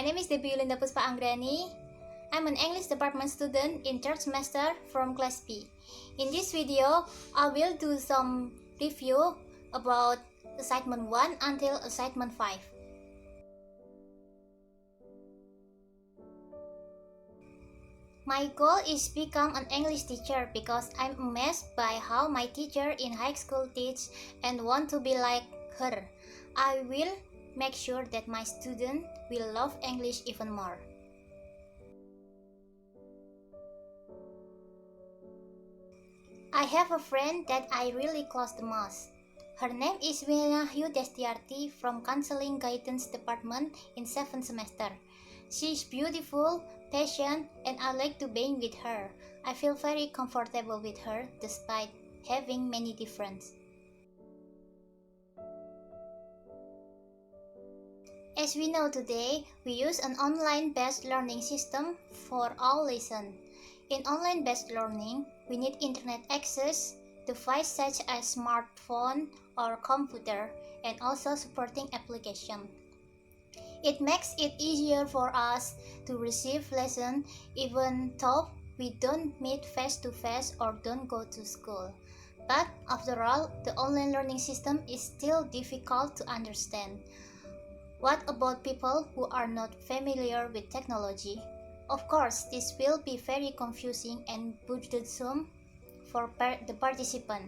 My name is Debbie Yulinda Puspa Anggrani. I'm an English department student in third semester from class B. In this video, I will do some review about assignment 1 until assignment 5. My goal is become an English teacher because I'm amazed by how my teacher in high school teach and want to be like her. I will make sure that my student will love English even more. I have a friend that I really close the most. Her name is Winayu Destiarti from Counseling Guidance Department in 7th semester. She is beautiful, patient, and I like to being with her. I feel very comfortable with her despite having many differences. As we know today, we use an online-based learning system for all lessons. In online-based learning, we need internet access, devices such as smartphone or computer, and also supporting application. It makes it easier for us to receive lessons even though we don't meet face-to-face or don't go to school. But after all, the online learning system is still difficult to understand. What about people who are not familiar with technology? Of course, this will be very confusing and burdensome for the participant.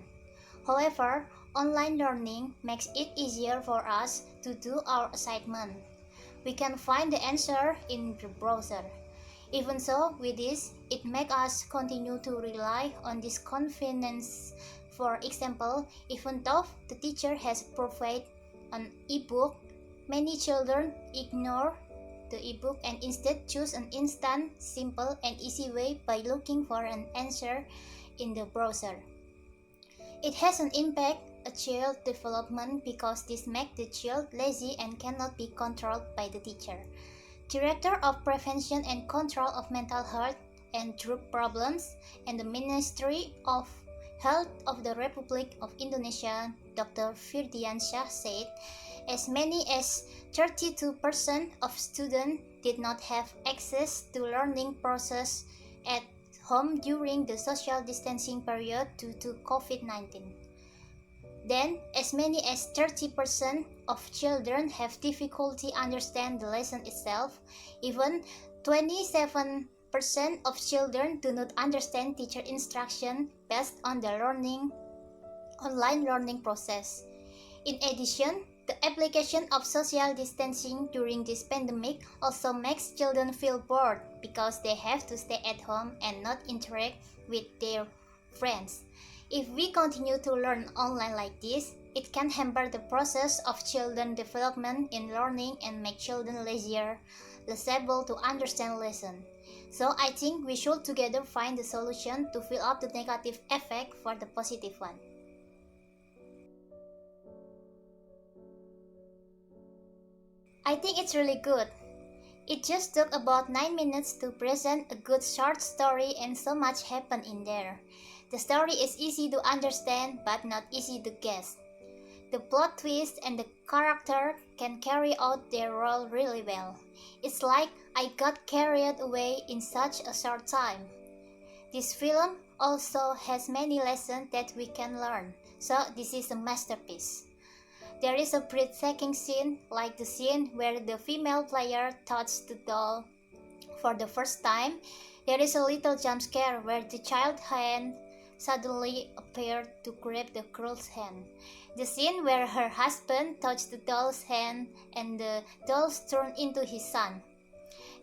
However, online learning makes it easier for us to do our assignment. We can find the answer in the browser. Even so, with this, it makes us continue to rely on this convenience. For example, even though the teacher has provided an e-book, many children ignore the e-book and instead choose an instant, simple, and easy way by looking for an answer in the browser. It has an impact on child development because this makes the child lazy and cannot be controlled by the teacher. Director of Prevention and Control of Mental Health and Drug Problems and the Ministry of Health of the Republic of Indonesia, Dr. Firdiansyah said, as many as 32% of students did not have access to learning process at home during the social distancing period due to COVID-19. Then, as many as 30% of children have difficulty understand the lesson itself. Even 27% of children do not understand teacher instruction based on the online learning process. In addition, the application of social distancing during this pandemic also makes children feel bored because they have to stay at home and not interact with their friends. If we continue to learn online like this, it can hamper the process of children development in learning and make children lazier, less able to understand lesson. So I think we should together find the solution to fill up the negative effect for the positive one. I think it's really good. It just took about 9 minutes to present a good short story and so much happened in there. The story is easy to understand but not easy to guess. The plot twist and the character can carry out their role really well. It's like I got carried away in such a short time. This film also has many lessons that we can learn, so this is a masterpiece. There is a breathtaking scene, like the scene where the female player touches the doll for the first time. There is a little jump scare where the child's hand suddenly appeared to grab the girl's hand. The scene where her husband touched the doll's hand and the doll turned into his son.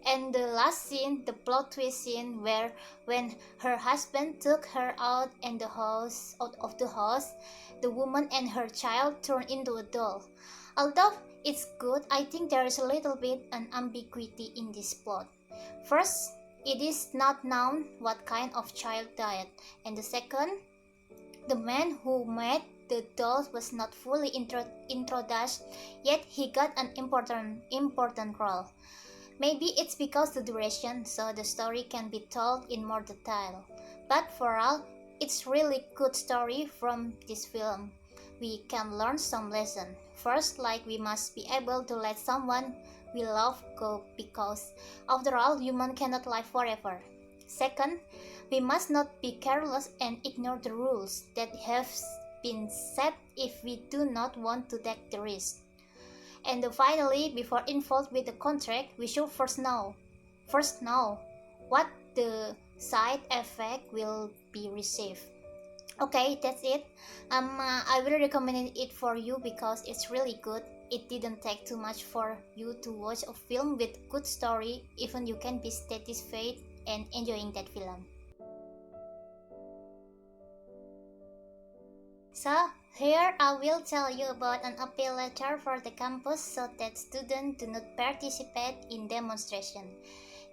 And the last scene, the plot twist scene, where when her husband took her out of the house, the woman and her child turned into a doll. Although it's good, I think there is a little bit an ambiguity in this plot. First, it is not known what kind of child died, and the second, the man who made the doll was not fully introduced, yet he got an important role. Maybe it's because the duration, so the story can be told in more detail. But for all, it's really good story from this film. We can learn some lesson. First, like we must be able to let someone we love go because, after all, human cannot live forever. Second, we must not be careless and ignore the rules that have been set if we do not want to take the risk. And finally, before involved with the contract, we should first know what the side effect will be received. Okay, that's it. I will recommend it for you because it's really good. It didn't take too much for you to watch a film with good story. Even you can be satisfied and enjoying that film. So here I will tell you about an appeal letter for the campus so that students do not participate in demonstration.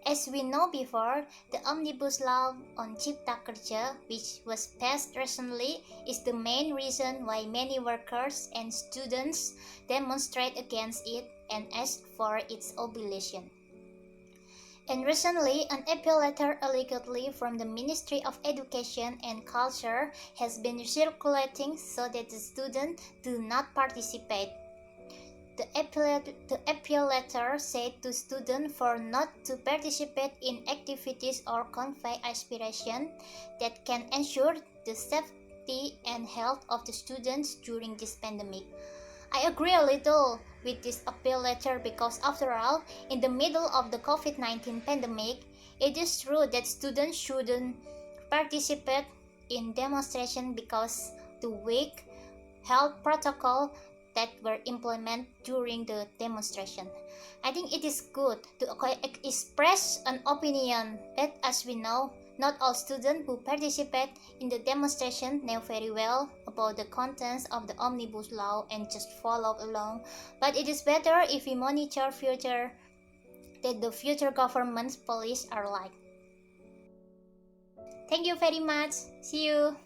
As we know before, the Omnibus Law on Cipta Kerja, which was passed recently, is the main reason why many workers and students demonstrate against it and ask for its abolition. And recently, an appeal letter allegedly from the Ministry of Education and Culture has been circulating so that the students do not participate. The appeal letter said to students for not to participate in activities or convey aspiration that can ensure the safety and health of the students during this pandemic. I agree a little with this appeal letter because, after all, in the middle of the COVID-19 pandemic, it is true that students shouldn't participate in demonstration because the weak health protocol that were implemented during the demonstration. I think it is good to express an opinion, but as we know, not all students who participate in the demonstration know very well about the contents of the Omnibus Law and just follow along. But it is better if we monitor future that the future government's policies are like. Thank you very much. See you.